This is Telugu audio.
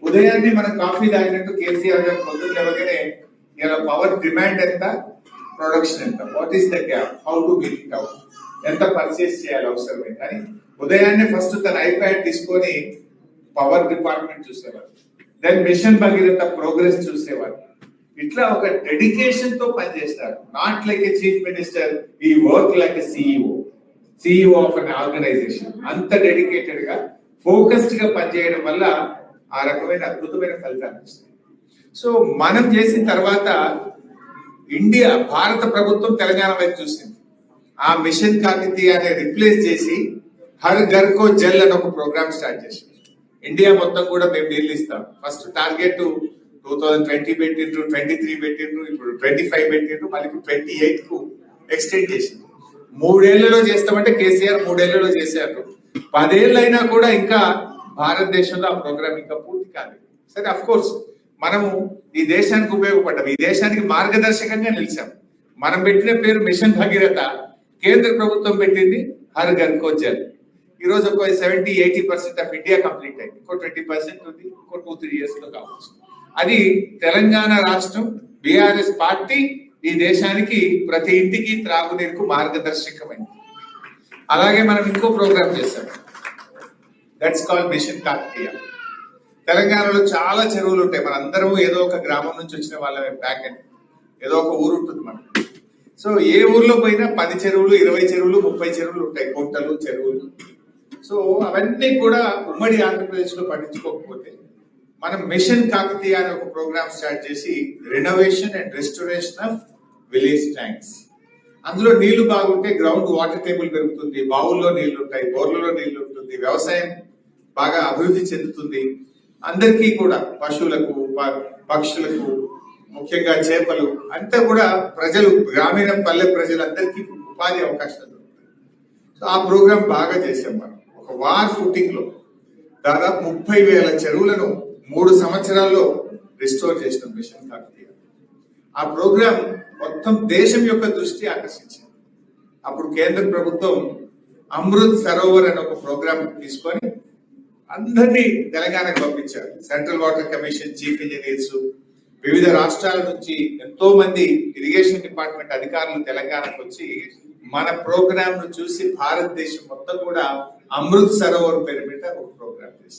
ఉదయాన్నే మనం కాఫీ తాగినట్టు కేసీఆర్ గారు పొద్దున్న ఎవరికైనా ఇలా పవర్ డిమాండ్ ఎంత, ప్రొడక్షన్ ఎంత, what is the gap, how to meet it out, ఎంత పర్చేస్ చేయాలి అవసరమైంది అని ఉదయాన్నే ఫస్ట్ తన ఐప్యాడ్ తీసుకొని పవర్ డిపార్ట్మెంట్ చూసేవారు, దెన్ మిషన్ భగీరథ ప్రోగ్రెస్ చూసేవారు. ఇట్లా ఒక డెడికేషన్ తో పనిచేస్తారు. Not like a chief minister, ఈ work like a CEO of an organization. అంత డెడికేటెడ్ గా ఫోకస్డ్ గా పనిచేయడం వల్ల ఆ రకమైన అద్భుతమైన ఫలితాలు వస్తాయి. సో మనం చేసిన తర్వాత ఇండియా, భారత ప్రభుత్వం తెలంగాణ వైపు చూసింది. ఆ మిషన్ కాకతీయాన్ని రిప్లేస్ చేసి హర్ ఘర్ కో జల్ అని ఒక ప్రోగ్రామ్ స్టార్ట్ చేసింది. ఇండియా మొత్తం కూడా మేము నీళ్ళు ఇస్తాం. ఫస్ట్ టార్గెట్ 2020 పెట్టిండ్రు, 23 పెట్టిండ్రు, ఇప్పుడు 25 పెట్టిండ్రు, మళ్ళీ 28 కు ఎక్స్టెండ్ చేసింది. 3 ఏళ్లలో చేస్తామంటే కేసీఆర్ 3 ఏళ్లలో చేశారు. 10 ఏళ్ళు అయినా కూడా ఇంకా భారతదేశంలో ఆ ప్రోగ్రామ్ ఇంకా పూర్తి కాలేదు. సరే, అఫ్ కోర్స్ మనము ఈ దేశానికి ఉపయోగపడ్డాం, ఈ దేశానికి మార్గదర్శకంగా నిలిచాం. మనం పెట్టిన పేరు మిషన్ భగీరథ, కేంద్ర ప్రభుత్వం పెట్టింది హర్ ఘర్ కో జల్. ఈ రోజు ఒక 70-80% ఆఫ్ ఇండియా కంప్లీట్ అయింది. ఇంకో 20% ఉంది, ఇంకో 2-3 ఇయర్స్ లో కావచ్చు. అది తెలంగాణ రాష్ట్రం, బీఆర్ఎస్ పార్టీ ఈ దేశానికి ప్రతి ఇంటికి త్రాగునీరుకు మార్గదర్శకమైంది. అలాగే మనం ఇంకో ప్రోగ్రామ్ చేశాం, దట్స్ కాల్డ్ మిషన్ కాకతీయ. తెలంగాణలో చాలా చెరువులు ఉంటాయి. మన అందరం ఏదో ఒక గ్రామం నుంచి వచ్చిన వాళ్ళమే, బ్యాక్ అండ్ ఏదో ఒక ఊరు ఉంటుంది మనకు. సో ఏ ఊర్లో పోయినా 10 చెరువులు, 20 చెరువులు, 30 చెరువులు ఉంటాయి, కుంటలు, చెరువులు. సో అవన్నీ కూడా ఉమ్మడి ఆంధ్రప్రదేశ్ లో పట్టించుకోకపోతే మనం మిషన్ కాకతీయ అనే ఒక ప్రోగ్రామ్ స్టార్ట్ చేసి renovation and restoration of village tanks. అందులో నీళ్లు బాగుంటే గ్రౌండ్ వాటర్ టేబుల్ పెరుగుతుంది, బావుల్లో నీళ్లు ఉంటాయి, బోర్లలో నీళ్లు ఉంటుంది, వ్యవసాయం బాగా అభివృద్ధి చెందుతుంది. అందరికీ కూడా, పశువులకు, పక్షులకు, ముఖ్యంగా చేపలు అంతా కూడా ప్రజలు, గ్రామీణ పల్లె ప్రజలందరికీ ఉపాధి అవకాశాలు దొరుకుతాయి. సో ఆ ప్రోగ్రామ్ బాగా చేసాం మనం. ఒక వార్ ఫుటింగ్ లో దాదాపు 30,000 చెరువులను 3 సంవత్సరాల్లో రిస్టోర్ చేసిన మిషన్ కాకతీయ. ఆ ప్రోగ్రాం మొత్తం దేశం యొక్క దృష్టి ఆకర్షించింది. అప్పుడు కేంద్ర ప్రభుత్వం అమృత్ సరోవర్ అనే ఒక ప్రోగ్రాం తీసుకొని అందరినీ తెలంగాణకు పంపించారు. Central water commission chief engineers, వివిధ రాష్ట్రాల నుంచి ఎంతో మంది ఇరిగేషన్ డిపార్ట్మెంట్ అధికారులు తెలంగాణకు వచ్చి మన ప్రోగ్రామ్ ను చూసి భారతదేశం మొత్తం కూడా అమృత్ సరోవర్ పేరు మీద ఒక ప్రోగ్రామ్ చేస్తారు.